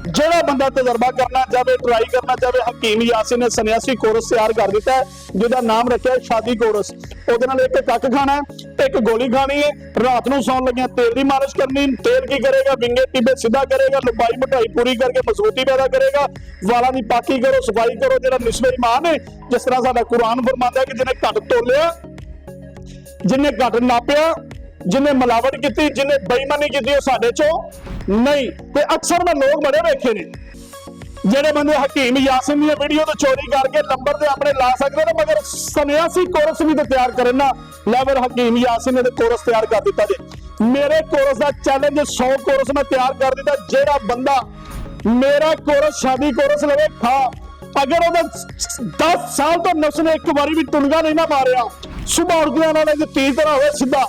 ਜਿਹੜਾ ਬੰਦਾ ਤਜਰਬਾ ਕਰਨਾ ਚਾਹੇ, ट्राई करना चाहे, हकीम यासिन ने सन्यासी कोरस तैयार कर दिता है जिहदा नाम रखिया शादी कोरस। ਉਹਦੇ ਨਾਲ एक कक खाना है, एक गोली खानी है, रात ਨੂੰ सौन लगे तेल की मालिश करनी। तेल की करेगा? विंगे टिब्बे सीधा करेगा, लंबाई मोटाई पूरी करके मजबूती पैदा करेगा। वालों की पाकी करो, सफाई करो। जो निस्बे ईमान है, जिस तरह साडा कुरान फरमांदा है कि जिन्हें घट तोलिया, जिन्हें घट नापिया, जिन्हें मिलावट की, जिन्हें बेईमानी की, साडे चो नहीं। ते अक्सर मैं लोग बड़े वेखे ने ਜਿਹੜੇ ਬੰਦੇ ਹਕੀਮ यासिन दी वीडियो तो चोरी करके नंबर ते अपने ला सकते हैं, मगर सन्यासी कोरस भी तो तैयार करें ना। लेवल हकीम यासिन ने कोरस तैयार कर दिता जी। मेरे कोरस का चैलेंज 100 कोरस मैं तैयार कर दिता। जेड़ा बंदा मेरा कोरस शादी कोरस लवे खा, अगर 10 साल तो नफ्स ने एक बारी भी टुनगा नहीं ना मारिया, सुबह उठ के तीर तरह हो सीधा।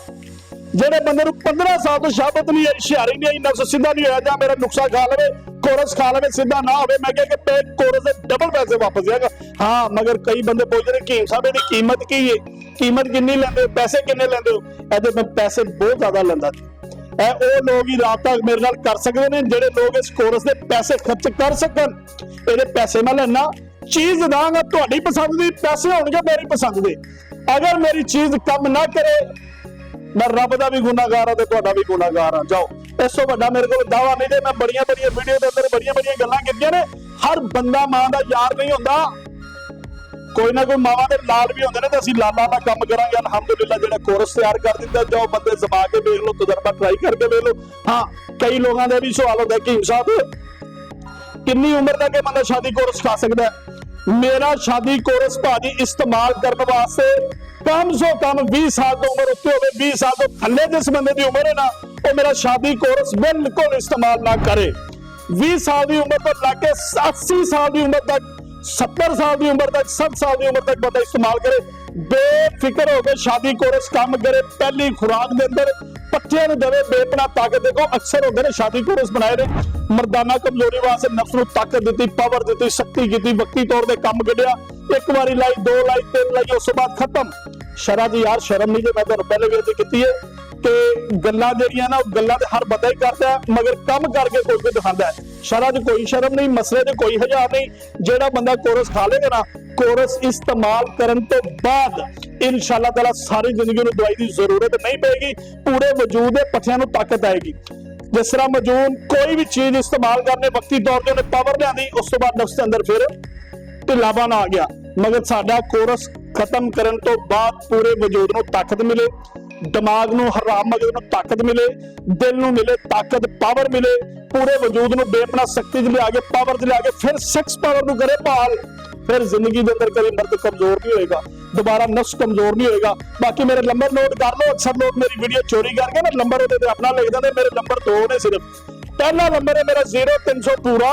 ਜਿਹੜੇ ਬੰਦੇ ਨੂੰ 15 ਸਾਲ ਤੋਂ ਸ਼ਹਾਦਤ ਨਹੀਂ ਆਈ, ਹੁਸ਼ਿਆਰੀ ਨਹੀਂ ਆਈ, ਨਫਸ ਸਿੱਧਾ ਨਹੀਂ ਹੋਇਆ, ਜਾਂ ਮੇਰਾ ਨੁਕਸਾ ਖਾ ਲਵੇ, ਕੋਰਸ ਖਾ ਲਵੇ, ਸਿੱਧਾ ਨਾ ਹੋਵੇ, ਮੈਂ ਕਿਹਾ ਕਿ ਕੋਰਸ ਦੇ ਡਬਲ ਪੈਸੇ ਵਾਪਸ ਜਾਏਗਾ। ਹਾਂ, ਮਗਰ ਕਈ ਬੰਦੇ ਪੁੱਛਦੇ ਨੇ ਹਕੀਮ ਸਾਹਿਬ ਇਹਦੀ ਕੀਮਤ ਕੀ ਹੈ, ਕੀਮਤ ਕਿੰਨੀ ਲੈਂਦੇ ਹੋ, ਪੈਸੇ ਕਿੰਨੇ ਲੈਂਦੇ ਹੋ? ਇਹਦੇ ਮੈਂ ਪੈਸੇ ਬਹੁਤ ਜ਼ਿਆਦਾ ਲੈਂਦਾ ਜੀ। ਇਹ ਉਹ ਲੋਕ ਹੀ ਰਾਬਤਾ ਮੇਰੇ ਨਾਲ ਕਰ ਸਕਦੇ ਨੇ ਜਿਹੜੇ ਲੋਕ ਇਸ ਕੋਰਸ ਦੇ ਪੈਸੇ ਖਰਚ ਕਰ ਸਕਣ। ਇਹਦੇ ਪੈਸੇ ਮੈਂ ਲੈਣਾ, ਚੀਜ਼ ਦਾਂਗਾ ਤੁਹਾਡੀ ਪਸੰਦ ਦੀ, ਪੈਸੇ ਹੋਣਗੇ ਮੇਰੀ ਪਸੰਦ ਦੇ। ਅਗਰ ਮੇਰੀ ਚੀਜ਼ ਕੰਮ ਨਾ ਕਰੇ, मैं रब का भी गुनाहगार हाँ ते तुहाडा भी गुनाहगार हाँ। जाओ, इस तो वड्डा मेरे को दावा नहीं दे। मैं बड़िया वीडियो के अंदर बड़िया गल्लां कीतियां ने। हर बंदा मां का यार नहीं होंदा, कोई ना कोई मावां दे लाल भी होंदे ने, ते असीं लालां दा काम करांगे। अलहमदुलिल्लाह जेड़ा कोरस तैयार कर दिता, जाओ बंदे जमा के देख लो, तजर्बा ट्राई करके देख लो। हाँ, कई लोगों के भी सवाल होता है कि साहब कितनी उम्र तक बंदा शादी कोरस खा सकता है? मेरा शादी कोरस भाजी इस्तेमाल करने वास्ते कम सो कम 20 साल तो उम्र उत्ते होवे, 20 साल तो थल्ले जिस बंदे की उम्र है ना, वो मेरा शादी कोरस बिल्कुल इस्तेमाल ना करे। 20 साल की उम्र तो लाके 80 साल की उम्र तक, 70 साल की उम्र तक, 60 साल की उम्र तक बंदा इस्तेमाल करे। बेफिक्र होकर शादी कोरस काम करे। पहली खुराक के अंदर पट्ठे देवे, बेपना ताकत। देखो अक्सर होते हैं शादी कोरस बनाए ने मर्दाना कमजोरी वास्ते, नफ्स नूं ताकत दी, पावर दी, शक्ति की, वक्ती तौर पर काम कढ़िया। एक बारी लाई, 2 लाई, 3 लाई, उस बाद खत्म। शरा जी यार शर्म नहीं, जो मैं तुहानूं पहले भी की है कि गल्लां जिहड़ियां ना गल्लां ते हर बंदा ही करता है, मगर कम करके कोई कोई दिखाता है। शरा च कोई शर्म नहीं, मसले च कोई हज़ार नहीं। जेड़ा बंदा कोरस खा लेगा ना, कोरस इस्तेमाल करन तो बाद इंशाअल्लाह ताला सारी जिंदगी नूं दवाई की जरूरत नहीं पेगी। पूरे वजूद दे पट्ठियां नूं ताकत आएगी। जिस तरह मजून कोई भी चीज इस्तेमाल करने वक्ती तौर पर उन्हें पावर लिया, उस तो बाद नफ्स के अंदर फिर ढिलापन आ गया। मगर साडा कोरस खत्म करन तो बाद पूरे वजूद नूं ताकत मिले, दिमाग नूं हराम मगज नूं ताकत मिले, दिल नूं मिले ताकत, पावर मिले, पूरे वजूद नूं बेपना शक्ति च लिया के, पावर च लिया के, फिर सेक्स पावर नूं करे भाल। फिर जिंदगी के अंदर कभी मर्द कमजोर नहीं होएगा, दोबारा नफ्स कमजोर नहीं होएगा। बाकी मेरे नंबर नोट कर लो। अक्सर लोग मेरी वीडियो चोरी करके ना नंबर उहदे अपना लिख देंगे। मेरे नंबर 2 ने सिर्फ। पहला नंबर है मेरा 0300 पूरा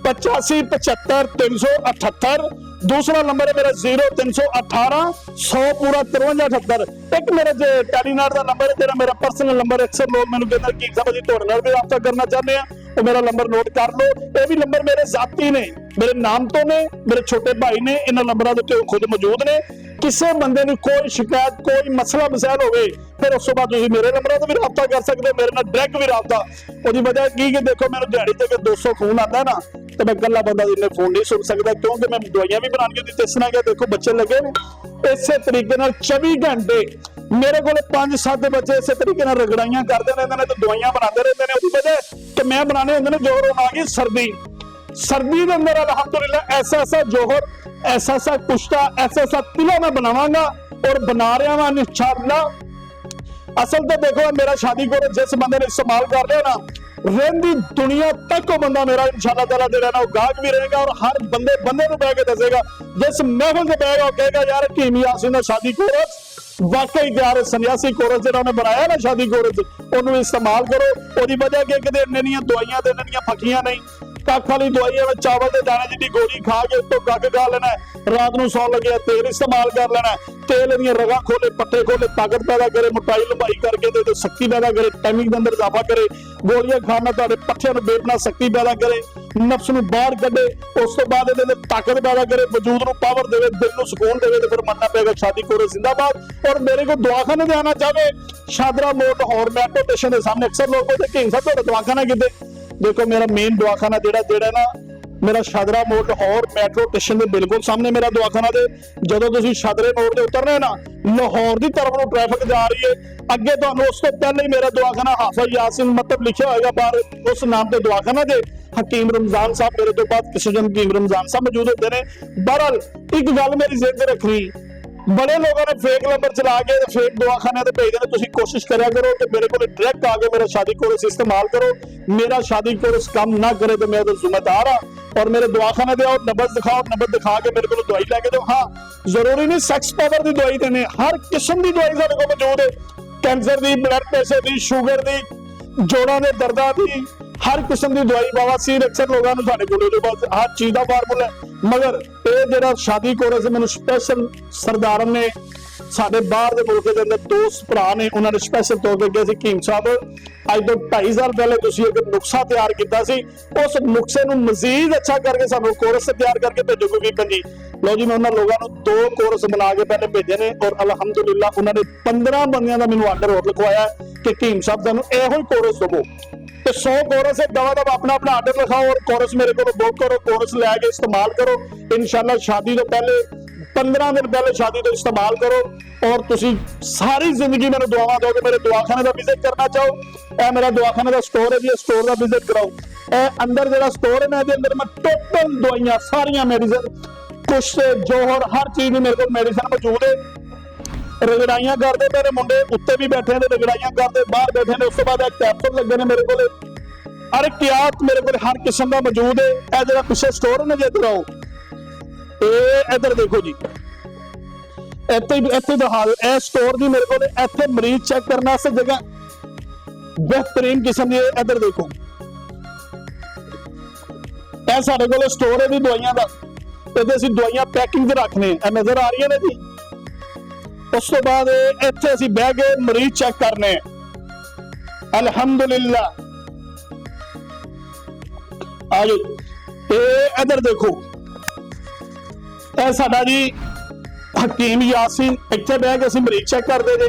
85 75 378। दूसरा नंबर है मेरा 0318 100 पूरा 53 78। एक मेरा जो टेलीनार का नंबर है, तेरा मेरा पर्सनल नंबर। अक्सर लोग मैंने कहते हैं कि साहब जी तुहाडे नाल भी राबता करना चाहते हैं, वो मेरा नंबर नोट कर लो। ये भी नंबर मेरे जाती ने, मेरे नाम तो ने, मेरे छोटे भाई ने, इन नंबरों के उत्ते खुद मौजूद ने। किसी बंदे ने कोई शिकायत, कोई मसला मसैल होवे, फिर उस तो बाद तुसीं मेरे नंबरों से भी राबता कर सकते हो, मेरे नाल डायरेक्ट भी राबता। उसकी वजह की कि देखो मैंने दिहाड़ी तक 200 फोन आता है ना, तो मैं कला बंदा इन्ने फोन नहीं सुन सकता, क्योंकि मैं दवाइयां भी बनानी होती। इस तरह देखो बच्चे लगे ने, इस तरीके 24 घंटे मेरे को 5-7 बच्चे इस तरीके रगड़ाइयां करते रहते हैं, तो दवाइयां बनाते रहते हैं। उसकी वजह कि मैं बनाने होंगे जोहर आ गई सर्दी, सर्दी के अंदर अलहमदुलिल्लाह ऐसा ऐसा जोहर, ऐसा ऐसा कुश्ता, ऐसा ऐसा तिला मैं बनावांगा और बना रहा हूं इंशाअल्लाह। असल तो देखो मेरा शादी को जिस बंदे ने इस्तेमाल कर लिया ना, रहती दुनिया तक वो बंदा मेरा इंशाअल्लाह ताला दे रहना, वो गाहक भी रहेगा और हर बंदे बंदे को बह के दसेगा। जिस महफिल से बहेगा वो कहेगा यार हकीम यासिन ने शादी कोरस वाकई यार सन्यासी कोरस जो उन्हें बनाया ना शादी कोरस, उन्होंने इस्तेमाल करो। उसकी वजह कि इन्नियां दवाइयां ते इन्नियां फकीयां नहीं, कख वाली दवाई है, चावल के दाने जी गोली खा के तो कख खा लेना है, रात को सौ लगे तेल इस्तेमाल कर लेना है। तेल दी रगा खोले, पट्टे खोले, ताकत पैदा करे, मोटाई लंबाई करके दे शक्ति पैदा करे, टाइमिंग के अंदर इजाफा करे। गोलियां खाना तुहाडे पट्ठियां नूं बेपना शक्ति पैदा करे, नफ्स नूं बाहर कढे, उस तो बाद इहदे ताकत पैदा करे, वजूद नूं पावर देवे, दिल नूं सुकून देवे। ते फिर मनना पेगा शादी कोरस जिंदाबाद। और मेरे को दवाखाने ते आना चाहे शादरा मोड़ लाहौर मेट्रो स्टेशन के सामने। अक्सर लोग बोलते कि साहब तुहाडा दवाखाना किते, देखो मेरा मेन दवाखाना जेड़ा ना मेरा शादरा मोड़ लाहौर मैट्रो स्टेशन के बिल्कुल सामने मेरा दवाखाना दे ਜਦੋਂ ਤੁਸੀਂ शादरे मोड़ ਤੇ ਉਤਰਨੇ ਨਾ ਲਾਹੌਰ ਦੀ ਤਰਫ ਨੂੰ ਟ੍ਰੈਫਿਕ ਜਾ ਰਹੀ ਹੈ ਅੱਗੇ ਤੁਹਾਨੂੰ ਉਸ ਤੋਂ ਪਹਿਲੇ ਹੀ ਮੇਰਾ ਦਵਾਖਾਨਾ ਹਾਫਿਜ਼ यासिन मतलब लिखा होगा बाहर उस नाम ਤੇ ਦਵਾਖਾਨਾ ਦੇ हकीम रमजान साहब मेरे तो बाद किसी दिन हकीम रमजान साहब मौजूद होते हैं। बहरहाल एक गल मेरी जेहन च रखनी बड़े लोगों ने फेक नंबर चला के फेक दवाखाने ते भेजने तुसी कोशिश करा करो कि मेरे को डायरेक्ट आके मेरा शादी कोर्स इस्तेमाल करो मेरा शादी कोर्स काम ना करे तो मैं तो जिम्मेदार हाँ और मेरे दवाखाने दे आओ नंबर दिखाओ नंबर दिखा के मेरे को दवाई लैके दो। हाँ जरूरी नहीं सैक्स पावर की दवाई देने हर किस्म की दवाई साडे कोल मौजूद है कैंसर की ब्लड प्रेशर की शुगर की जोड़ों के दर्दां की हर किस्म की दवाई बवासीर अक्सर लोगों ने साडे कोल जो बस हर चीज का फार्मूला है मगर ये जेड़ा शादी कोर्स मैंने स्पेशल सरदार ने साडे बाहर दे मुल्क दे अंदर दोस्त भरा ने उन्होंने स्पेशल तौर पे कहा हकीम साहब अज तो 2.5 साल पहले तुसीं एक नुस्खा तैयार किया सी उस नुस्खे नूं मजीद अच्छा करके सानू कोर्स तैयार करके भेजो क्योंकि पंजी लो जी मैं उन्होंने लोगों को 2 कोर्स बना के पहले भेजे ने और अलहमदुलिल्लाह उन्होंने 15 बंदियां का मैनूं आर्डर होर लिखवाया कि हकीम साहब सानू इहो कोर्स दवो तो 100 कोर्स है दवा दवा अपना अपना आर्डर लिखाओ और कोर्स मेरे को बुक करो कोर्स लैके इस्तेमाल करो इंशाल्लाह शादी तो पहले 15 दिन पहले शादी तो इस्तेमाल करो और तुसी सारी जिंदगी मैंने दुआवां दो कि मेरे दवाखाने का विजिट करना चाहो ए मेरा दवाखाने का स्टोर है जी स्टोर का विजिट कराओ ए अंदर जो स्टोर है मैं अंदर मैं टोटल दवाइयां सारियां मेडिसिन कुछ जोहर हर चीज की मेरे को मेडिसिन मौजूद है रगड़ाइयां करते मेरे मुंडे उत्ते भी बैठे ने रगड़ाइयां करते बाहर बैठे ने उस बाद कैप्सूल लगे ने मेरे को हर कियात मेरे को हर किस्म का मौजूद है ए जरा पिछले स्टोर ने जे इधर आओ इधर देखो जी इत्थे दिखा दो ए स्टोर की मेरे को इत्थे मरीज चेक करने वास्ते जगह बेहतरीन किस्म की इधर देखो ए साडे कोल स्टोर है जी दवाइयां दा इहदे असीं दवाइयां पैकिंग च रखने नजर आ रही है जी उस तो बाद इत्थे असीं बह के मरीज चेक करने अल्हम्दुलिल्लाह आ जाओ इधर देखो ए साडा जी हकीम यासीन इत्थे बह के असीं मरीज चेक करते जे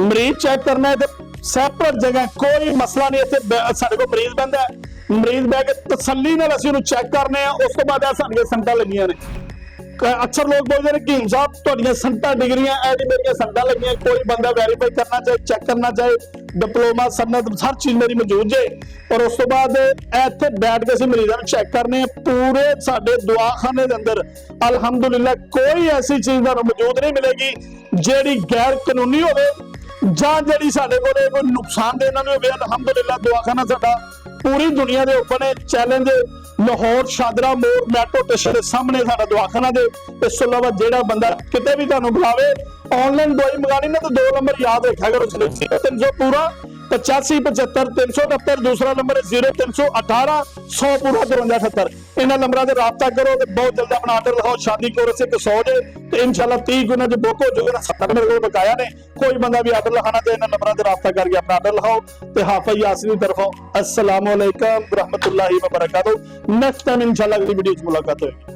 मरीज चेक करना है तो सैपरेट जगह कोई मसला नहीं इत्थे साडे कोल मरीज बंदा है मरीज बह के तसल्ली नाल असीं उहनूं चेक करने उस तो बाद साडियां संटां लगियां ने अक्सर लोग बोलते हैं हकीम साहब तुहाडियां संटां डिग्रियां ऐ मेरियां संटां लगियां कोई बंदा वेरीफाई करना चाहे चेक करना चाहे डिप्लोमा सनद हर चीज मेरी मौजूद है और उस तो बाद इत्थे बैठ के असीं मरीजां नूं चेक करने पूरे साडे दवाखाने दे अंदर अल्हम्दुलिल्लाह कोई ऐसी चीज ना मौजूद नहीं मिलेगी जेड़ी गैर कानूनी होवे जां जेड़ी साडे कोल कोई नुकसान देने वाली होवे अल्हम्दुलिल्लाह दवाखाना साडा पूरी दुनिया दे ओपन है चैलेंज लाहौर शादरा मोड़ मैट्रो स्टेशन के सामने साडा दवाखाना दे इस तो इलावा जेड़ा बंदा किते भी तुहानूं बुलावे ऑनलाइन दवाई मंगानी ना तो 2 नंबर याद रखा करो 300 पूरा 85 75 369 दूसरा नंबर है 0318 100 पूरा 5378 इन्हां नंबरां ते राब्ता करो ते बहुत जल्द अपना आर्डर लिखाओ शादी कोर्स एक 100 जे ते इंशाल्लाह 30 गुना जो बुक हो जाएगा 70 मेरे को बकाया ने कोई बंदा भी आर्डर लिखाना ते इन्हां नंबरां ते राब्ता करके अपना आर्डर लिखाओ ते हाफिज यासीन की तरफों अस्सलाम वालेकुम रहमतुल्लाहि व बरकातहू नेक्स्ट टाइम इंशाल्लाह अगली वीडियो में मुलाकात होगी।